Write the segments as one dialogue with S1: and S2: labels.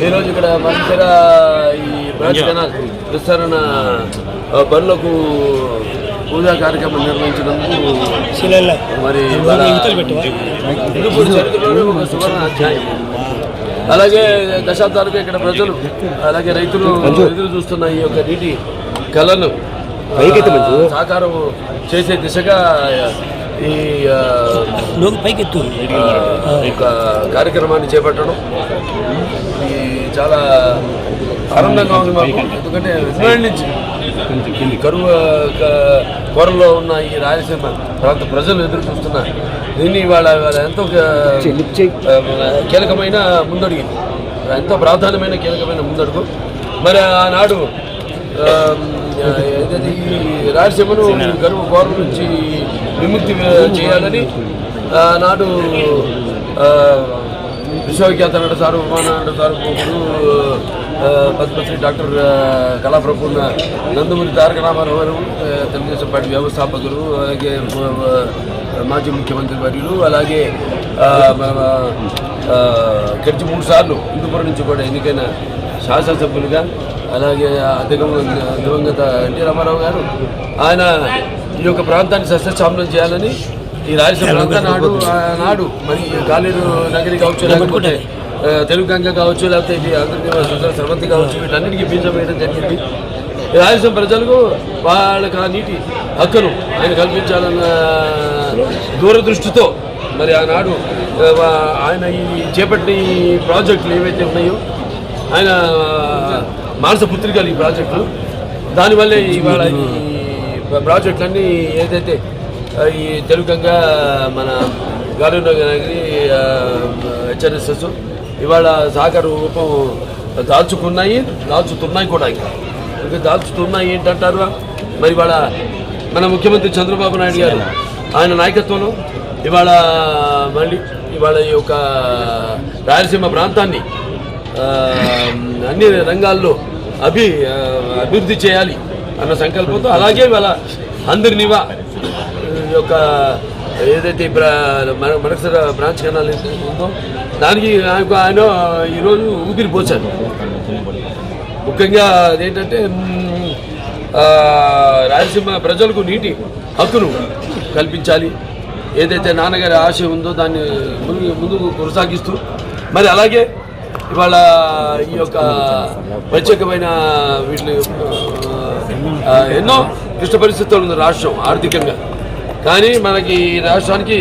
S1: ఈరోజు ఇక్కడ మంచిర ఈ బ్రాంచ్ కెనాల్ విస్తరణ పనులకు పూజా కార్యక్రమం నిర్వహించినందుకు మరి హిందూపూర్ చరిత్రలో ఒక సువర్ణ అధ్యాయం. అలాగే దశాబ్దాలుగా ఇక్కడ ప్రజలు అలాగే రైతులు ఎదురు చూస్తున్న ఈ యొక్క నీటి కళను సాకారం చేసే దిశగా ఈ కార్యక్రమాన్ని చేపట్టడం చాలా ఆనందంగా ఉంది మాకు. ఎందుకంటే నుంచి కరువు కోరలో ఉన్న ఈ రాయలసీమ ప్రాంత ప్రజలు ఎదురు చూస్తున్న దీన్ని వాళ్ళ ఎంతో కీలకమైన ముందడుగు, ఎంతో ప్రాధాన్యమైన కీలకమైన ముందడుగు. మరి ఆనాడు ఈ రాయలసీమను కరువు కోరల నుంచి విముక్తి చేయాలని నాడు విశ్వవిఖ్యాత నట సార్వభౌమ నట సార్వభౌముడు పద్మశ్రీ డాక్టర్ కళాప్రపూర్ణ నందమూరి తారక రామారావు గారు, తెలుగుదేశం పార్టీ వ్యవస్థాపకులు, అలాగే మాజీ ముఖ్యమంత్రి వర్యులు, అలాగే గడిచి 3 సార్లు హిందూపురం నుంచి కూడా ఎన్నికైన శాసనసభ్యులుగా, అలాగే దివంగత ఎన్టీ రామారావు గారు ఆయన ఈ యొక్క ప్రాంతాన్ని సస్యశ్యామలం చేయాలని ఈ రాయలసీమ ప్రాంత నాడు మరి కాలేరు నగరి కావచ్చు, లేకపోతే తెలుగు గంగ కావచ్చు, లేకపోతే ఇది సర్వంతి కావచ్చు, వీటన్నిటికీ బీజం వేయడం జరిగింది. రాయలసీమ ప్రజలకు వాళ్ళకి ఆ నీటి హక్కును ఆయన కల్పించాలన్న దూరదృష్టితో మరి ఆనాడు ఆయన ఈ చేపట్టిన ఈ ప్రాజెక్టులు ఏవైతే ఉన్నాయో ఆయన మానస పుత్రికలు ఈ ప్రాజెక్టులు, దానివల్లే ఇవాళ ఈ ప్రాజెక్టులన్నీ ఏదైతే ఈ తెలుగంగా మన గాలి నగరి హెచ్ఎన్ఎస్ఎస్ ఇవాళ సహకార రూపం దాల్చుతున్నాయి కూడా. ఇంకా దాల్చుతున్నాయి ఏంటంటారు. మరి ఇవాళ మన ముఖ్యమంత్రి చంద్రబాబు నాయుడు గారు ఆయన నాయకత్వంలో ఇవాళ మళ్ళీ ఇవాళ ఈ యొక్క రాయలసీమ ప్రాంతాన్ని అన్ని రంగాల్లో అభివృద్ధి చేయాలి అన్న సంకల్పంతో, అలాగే ఇవాళ అందరి నివా యొక్క ఏదైతే మడకసిర బ్రాంచ్ కెనాల్ ఉందో దానికి ఆయన ఈరోజు ఊపిరి పోశారు. ముఖ్యంగా అదేంటంటే రాయలసీమ ప్రజలకు నీటి హక్కును కల్పించాలి, ఏదైతే నాన్నగారి ఆశ ఉందో దాన్ని ముందుకు కొనసాగిస్తూ, మరి అలాగే ఇవాళ ఈ యొక్క ప్రత్యేకమైన వీటి ఎన్నో క్లిష్ట పరిస్థితులు ఉంది రాష్ట్రం ఆర్థికంగా. కానీ మనకి ఈ రాష్ట్రానికి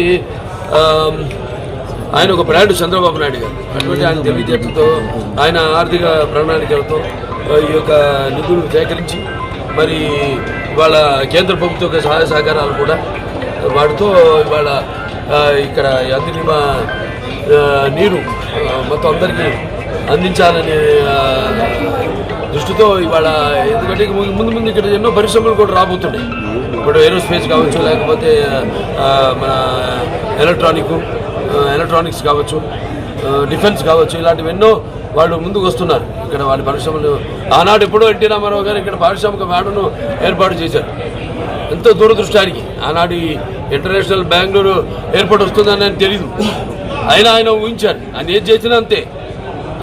S1: ఆయన ఒక బ్రాండ్ చంద్రబాబు నాయుడు గారు, అటువంటి ఆయన తెలివితేటలతో ఆయన ఆర్థిక ప్రణాళికలతో ఈ యొక్క నిధులు సేకరించి మరి ఇవాళ కేంద్ర ప్రభుత్వ సహాయ సహకారాలు కూడా వాటితో ఇవాళ ఇక్కడ అందరినీ నీరు మొత్తం అందరికీ అందించాలనే దృష్టితో ఇవాళ, ఎందుకంటే ముందు ఇక్కడ ఎన్నో పరిశ్రమలు కూడా రాబోతున్నాయి. ఇప్పుడు ఏరోస్పేస్ కావచ్చు, లేకపోతే మన ఎలక్ట్రానిక్స్ కావచ్చు, డిఫెన్స్ కావచ్చు, ఇలాంటివి ఎన్నో వాళ్ళు ముందుకు వస్తున్నారు. ఇక్కడ వాళ్ళ పరిశ్రమలు ఆనాడు ఎప్పుడో ఎన్టీ రామారావు గారు ఇక్కడ పారిశ్రామిక మేడను ఏర్పాటు చేశారు. ఎంతో దూరదృష్టానికి ఆనాడు ఇంటర్నేషనల్ బెంగళూరు ఎయిర్పోర్ట్ వస్తుందని ఆయన తెలీదు, ఆయన ఊహించారు. ఆయన ఏది చేసినా అంతే.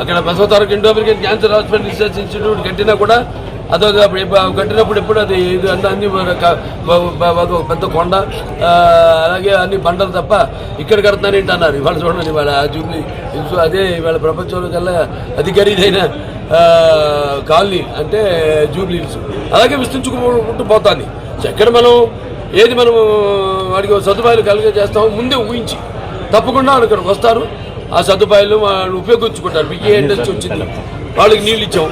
S1: అక్కడ Basavataraka Indo American cancer hospital research institute కట్టినా కూడా కట్టినప్పుడు ఎప్పుడు అది అన్ని పెద్ద కొండ, అలాగే అన్ని బండలు తప్ప ఇక్కడ కడుతున్నాను ఏంటి అన్నారు. ఇవాళ చూడండి, ఇవాళ జూబ్లీ అదే ఇవాళ ప్రపంచంలో కల్లా అతి ఖరీదైన కాలనీ అంటే జూబ్లీ హిల్స్ అలాగే విస్తరించుకుంటూ పోతుంది. ఎక్కడ మనం వాడికి సదుపాయాలు కలిగే చేస్తామో ముందే ఊహించి తప్పకుండా ఇక్కడికి వస్తారు, ఆ సదుపాయాలు వాళ్ళు ఉపయోగించుకుంటారు. మీకు ఏ ఇండస్ట్రీ వచ్చింది వాళ్ళకి నీళ్ళు ఇచ్చాం.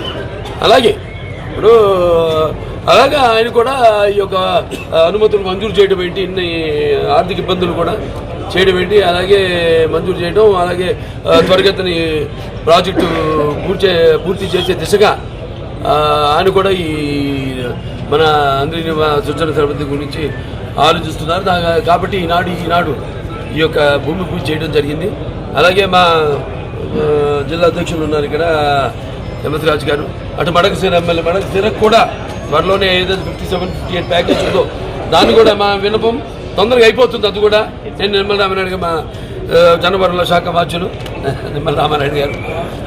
S1: అలాగే ఇప్పుడు అలాగా ఆయన కూడా ఈ యొక్క అనుమతులు మంజూరు చేయడం ఏంటి, ఇన్ని ఆర్థిక ఇబ్బందులు కూడా చేయడం ఏంటి, అలాగే మంజూరు చేయడం, అలాగే త్వరగతిని ప్రాజెక్టు పూర్తి చేసే దిశగా ఆయన కూడా ఈ మన అందరినీ సృజన సరపతి గురించి ఆలోచిస్తున్నారు. కాబట్టి ఈనాడు ఈ యొక్క భూమి పూజ చేయడం జరిగింది. అలాగే మా జిల్లా అధ్యక్షులు ఉన్నారు ఇక్కడ ఎంఎస్ రాజు గారు, అటు మడకసిర ఎమ్మెల్యే మడకసిరకు కూడా త్వరలోనే ఏదైతే 57-58 ప్యాకేజ్ ఉందో దాన్ని కూడా మా విన్నపం తొందరగా అయిపోతుంది. అది కూడా నేను నిర్మల రామనాయుడుగా మా జనవరుల శాఖ మార్చులు నిమ్మల రామారెడ్డి గారు,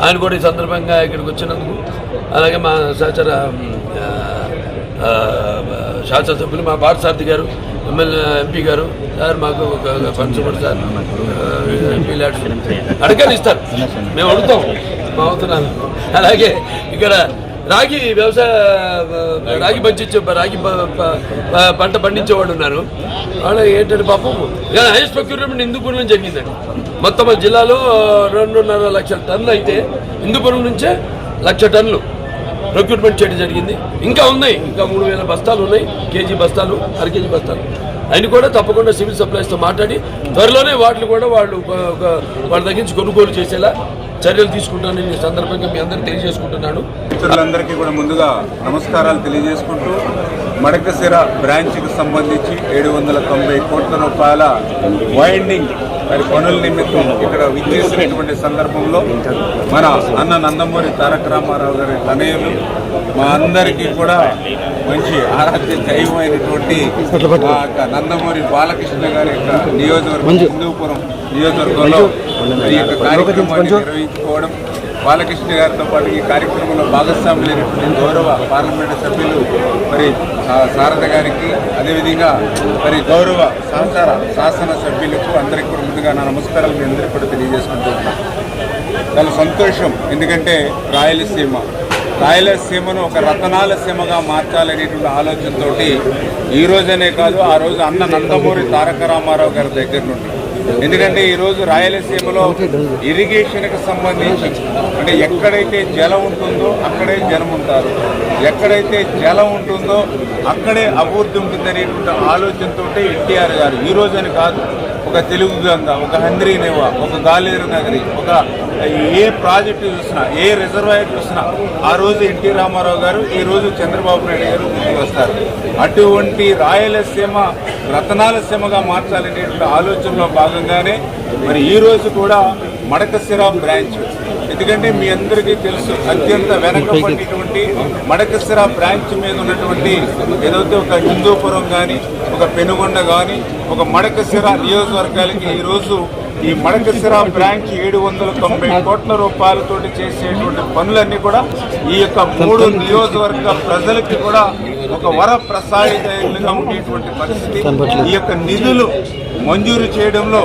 S1: ఆయన కూడా ఈ సందర్భంగా ఇక్కడికి వచ్చినందుకు, అలాగే మా సహచర శాసనసభ్యులు మా పార్థసారథి గారు, ఎంపీ గారు, సార్ మాకు పంచుబడి సార్ ఎంపీ ల్యాడ్స్ అడగని ఇస్తారు, మేము అడుగుతాం మా అవుతున్నాను. అలాగే ఇక్కడ రాగి వ్యవసాయ రాగి పంట పండించేవాళ్ళు ఉన్నారు. వాళ్ళు ఏంటంటే పాపం హైయెస్ట్ ప్రొక్యూర్మెంట్ హిందూపురం జరిగిందండి. మొత్తం జిల్లాలో 2.5 లక్షల టన్నులు అయితే హిందూపురం నుంచే 1,00,000 టన్నులు ప్రొక్యూర్మెంట్ చేయడం జరిగింది. ఇంకా ఉన్నాయి, ఇంకా 3,000 బస్తాలు ఉన్నాయి, కేజీ బస్తాలు, అర కేజీ బస్తాలు. ఆయన కూడా తప్పకుండా సివిల్ సప్లైస్తో మాట్లాడి త్వరలోనే వాటిని కూడా వాళ్ళ దగ్గర నుంచి కొనుగోలు చేసేలా చర్యలు తీసుకుంటానని ఈ సందర్భంగా మీ అందరికీ తెలియజేసుకుంటున్నాను.
S2: మిత్రులందరికీ కూడా ముందుగా నమస్కారాలు తెలియజేసుకుంటూ, మడకశిర బ్రాంచ్కి సంబంధించి 790 కోట్ల రూపాయల వైండింగ్ మరి పనుల నిమిత్తం ఇక్కడ విచ్చేసినటువంటి సందర్భంలో మన అన్న నందమూరి తారక రామారావు గారి తనయులు, మా అందరికీ కూడా మంచి ఆరాధ్య దైవమైనటువంటి మా నందమూరి బాలకృష్ణ గారి యొక్క నియోజకవర్గం హిందూపురం నియోజకవర్గంలో ఈ యొక్క కార్యక్రమాన్ని నిర్వహించుకోవడం, బాలకృష్ణ గారితో పాటు ఈ కార్యక్రమంలో భాగస్వాములైనటువంటి గౌరవ పార్లమెంటు సభ్యులు మరి శారద గారికి, అదేవిధంగా మరి గౌరవ సహచార శాసన సభ్యులకు అందరికీ కూడా ముందుగా నా నమస్కారాలు మీ అందరికీ కూడా తెలియజేసుకుంటున్నాను. చాలా సంతోషం, ఎందుకంటే రాయలసీమను ఒక రతనాల సీమగా మార్చాలనేటువంటి ఆలోచనతో ఈ రోజనే కాదు, ఆ రోజు అన్న నందమూరి తారక రామారావు గారి దగ్గర నుండి, ఎందుకంటే ఈరోజు రాయలసీమలో ఇరిగేషన్కి సంబంధించి అంటే ఎక్కడైతే జలం ఉంటుందో అక్కడే జనం ఉంటారు, ఎక్కడైతే జలం ఉంటుందో అక్కడే అభివృద్ధి ఉంటుందనేటువంటి ఆలోచనతో ఎన్టీఆర్ గారు ఈ రోజని కాదు, ఒక తెలుగు గంగ, ఒక హంద్రీనేవ, ఒక గాలేరు నగరి, ఒక ఏ ప్రాజెక్టు చూసినా, ఏ రిజర్వాయర్ చూసినా ఆ రోజు ఎన్టీ రామారావు గారు, ఈ రోజు చంద్రబాబు నాయుడు గారు ముందుకు వస్తారు. అటువంటి రాయలసీమ రతనాల సీమగా మార్చాలనేటువంటి ఆలోచనలో భాగంగానే మరి ఈ రోజు కూడా మడకశిర బ్రాంచ్, ఎందుకంటే మీ అందరికీ తెలుసు అత్యంత వెనకబడినటువంటి మడకశిర బ్రాంచ్ మీద ఉన్నటువంటి ఏదైతే ఒక హిందూపురం కానీ, ఒక పెనుగొండ కానీ, ఒక మడకశిర నియోజకవర్గాలకి ఈరోజు ఈ మడకశిర బ్రాంచ్ 790 కోట్ల రూపాయలతో చేసేటువంటి పనులన్నీ కూడా ఈ యొక్క 3 నియోజకవర్గ ప్రజలకి కూడా ఒక వర ప్రసాదితంగా ఉండేటువంటి పరిస్థితి. ఈ యొక్క నిధులు మంజూరు చేయడంలో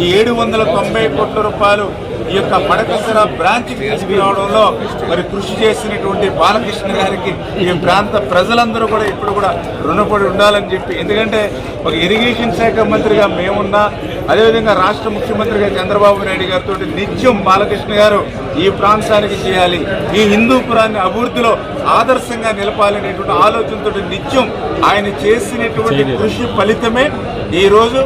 S2: ఈ 790 కోట్ల రూపాయలు ఈ యొక్క మడకశిర బ్రాంచ్కి తీసుకురావడంలో మరి కృషి చేసినటువంటి బాలకృష్ణ గారికి ఈ ప్రాంత ప్రజలందరూ కూడా ఇప్పుడు కూడా రుణపడి ఉండాలని చెప్పి, ఎందుకంటే ఒక ఇరిగేషన్ శాఖ మంత్రిగా మేమున్నా, అదేవిధంగా రాష్ట్ర ముఖ్యమంత్రిగా చంద్రబాబు నాయుడు గారితో నిత్యం బాలకృష్ణ గారు ఈ ప్రాంతానికి చేయాలి, ఈ హిందూపురాన్ని అభివృద్ధిలో ఆదర్శంగా నిలపాలనేటువంటి ఆలోచనతో నిత్యం ఆయన చేసినటువంటి కృషి ఫలితమే ఈరోజు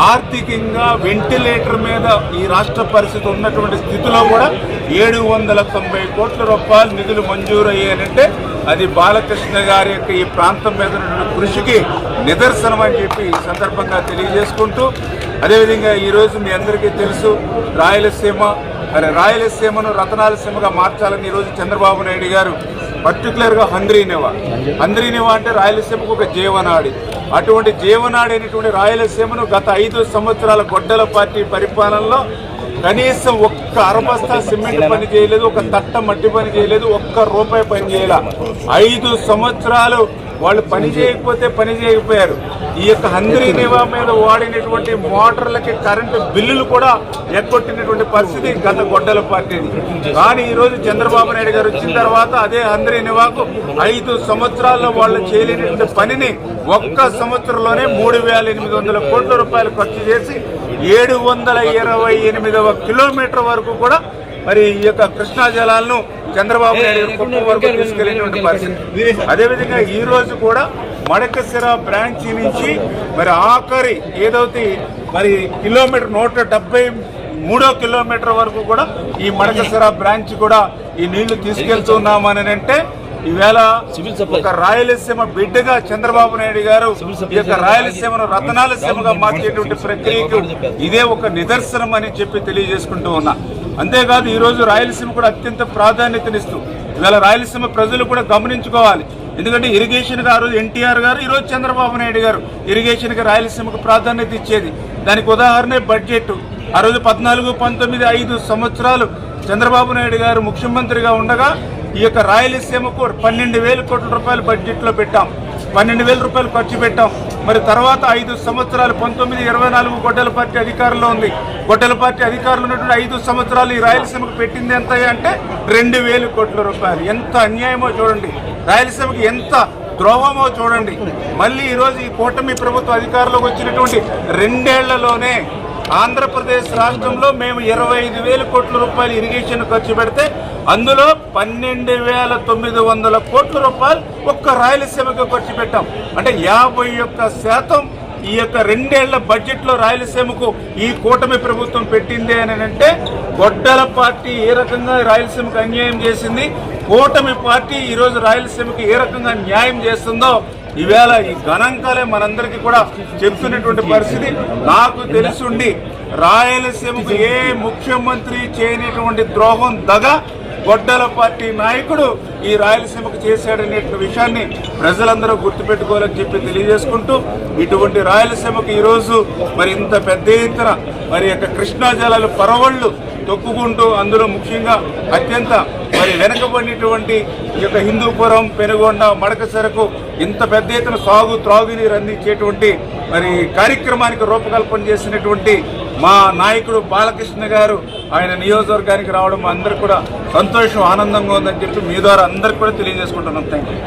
S2: ఆర్థికంగా వెంటిలేటర్ మీద ఈ రాష్ట్ర పరిస్థితి ఉన్నటువంటి స్థితిలో కూడా 790 కోట్ల రూపాయలు నిధులు మంజూరు అయ్యాయంటే అది బాలకృష్ణ గారి యొక్క ఈ ప్రాంతం మీద ఉన్నటువంటి కృషికి నిదర్శనం అని చెప్పి ఈ సందర్భంగా తెలియజేసుకుంటూ, అదేవిధంగా ఈరోజు మీ అందరికీ తెలుసు రాయలసీమను రతనాల సీమగా మార్చాలని ఈరోజు చంద్రబాబు నాయుడు గారు పర్టికులర్గా హంద్రీనేవా అంటే రాయలసీమకు ఒక జీవనాడి, అటువంటి జీవనాడి అయినటువంటి రాయలసీమను గత 5 సంవత్సరాల గొడ్డల పార్టీ పరిపాలనలో కనీసం ఒక్క అరబస్తా సిమెంట్ పని చేయలేదు, ఒక తట్ట మట్టి పని చేయలేదు, ఒక్క రూపాయి పని చేయాల. 5 సంవత్సరాలు వాళ్ళు పని చేయకపోయారు. ఈ యొక్క హంద్రీనేవా మీద వాడినటువంటి మోటార్లకి కరెంటు బిల్లులు కూడా ఎగ్గొట్టినటువంటి పరిస్థితి గత గొడ్డల పార్టీది. కానీ ఈరోజు చంద్రబాబు నాయుడు గారు వచ్చిన తర్వాత అదే హంద్రీనేవాకు 5 సంవత్సరాల్లో వాళ్ళు చేయలేనటువంటి పనిని ఒక్క సంవత్సరంలోనే 3,800 కోట్ల రూపాయలు ఖర్చు చేసి 728వ కిలోమీటర్ వరకు కూడా మరి ఈ యొక్క కృష్ణా జలాలను చంద్రబాబు నాయుడు కుప్పం వరకు తీసుకెళ్లినటువంటి పరిస్థితి. అదేవిధంగా ఈ రోజు కూడా మడకశిర బ్రాంచ్ నుంచి మరి ఆఖరి ఏదైతే మరి కిలోమీటర్ 173వ కిలోమీటర్ వరకు కూడా ఈ మడకశిర బ్రాంచ్ కూడా ఈ నీళ్లు తీసుకెళ్తున్నామని అంటే ఈవేళ ఒక రాయలసీమ బిడ్డగా చంద్రబాబు నాయుడు గారు ఈ యొక్క రాయలసీమను రతనాల సీమగా మార్చేటువంటి ప్రక్రియకు ఇదే ఒక నిదర్శనం అని చెప్పి తెలియజేసుకుంటూ ఉన్నా. అంతేకాదు ఈరోజు రాయలసీమ కూడా అత్యంత ప్రాధాన్యతనిస్తూ ఇవాళ రాయలసీమ ప్రజలు కూడా గమనించుకోవాలి. ఎందుకంటే ఇరిగేషన్కి ఆ రోజు ఎన్టీఆర్ గారు, ఈరోజు చంద్రబాబు నాయుడు గారు ఇరిగేషన్కి రాయలసీమకు ప్రాధాన్యత ఇచ్చేది. దానికి ఉదాహరణ బడ్జెట్. ఆ రోజు 14, 19, 5 సంవత్సరాలు చంద్రబాబు నాయుడు గారు ముఖ్యమంత్రిగా ఉండగా ఈ యొక్క రాయలసీమకు 12,000 కోట్ల రూపాయలు బడ్జెట్లో పెట్టాం. 12,000 రూపాయలు ఖర్చు పెట్టాం. మరి తర్వాత 5 సంవత్సరాలు 19, 24 గొడ్డల పార్టీ అధికారంలో ఉంది. గొడ్డల పార్టీ అధికారంలో ఉన్నటువంటి 5 సంవత్సరాలు ఈ రాయలసీమకు పెట్టింది ఎంత అంటే 2,000 కోట్ల రూపాయలు. ఎంత అన్యాయమో చూడండి, రాయలసీమకి ఎంత ద్రోహమో చూడండి. మళ్ళీ ఈరోజు ఈ కూటమి ప్రభుత్వం అధికారంలోకి వచ్చినటువంటి 2 ఏళ్లలోనే ఆంధ్రప్రదేశ్ రాష్ట్రంలో మేము 25,000 కోట్ల రూపాయలు ఇరిగేషన్ ఖర్చు పెడితే అందులో 12,900 కోట్ల రూపాయలు ఒక్క రాయలసీమకు ఖర్చు పెట్టాం. అంటే 51% ఈ యొక్క 2 ఏళ్ల బడ్జెట్లో రాయలసీమకు ఈ కూటమి ప్రభుత్వం పెట్టింది అని అంటే గొడ్డల పార్టీ ఏ రకంగా రాయలసీమకు అన్యాయం చేసింది, కూటమి పార్టీ ఈరోజు రాయలసీమకు ఏ రకంగా న్యాయం చేస్తుందో ఈవేళ ఈ గణాంకాలే మనందరికీ కూడా చెప్తున్నటువంటి పరిస్థితి. నాకు తెలుసుండి రాయలసీమకు ఏ ముఖ్యమంత్రి చేయనటువంటి ద్రోహం దగ గొడ్డల పార్టీ నాయకుడు ఈ రాయలసీమకు చేశాడనే విషయాన్ని ప్రజలందరూ గుర్తుపెట్టుకోవాలని చెప్పి తెలియజేసుకుంటూ, ఇటువంటి రాయలసీమకు ఈరోజు మరి ఇంత పెద్ద ఎత్తున మరి యొక్క కృష్ణా జలాలు పరవళ్లు తొక్కుకుంటూ అందులో ముఖ్యంగా అత్యంత మరి వెనకబడినటువంటి ఈ యొక్క హిందూపురం, పెనుగొండ, మడకసరకు ఇంత పెద్ద ఎత్తున సాగు త్రాగునీరు అందించేటువంటి మరి కార్యక్రమానికి రూపకల్పన చేసినటువంటి మా నాయకుడు బాలకృష్ణ గారు ఆయన నియోజకవర్గానికి రావడం అందరికి కూడా సంతోషం, ఆనందంగా ఉందని చెప్పి మీ ద్వారా అందరికి కూడా తెలియజేసుకుంటున్నాం. Thank you.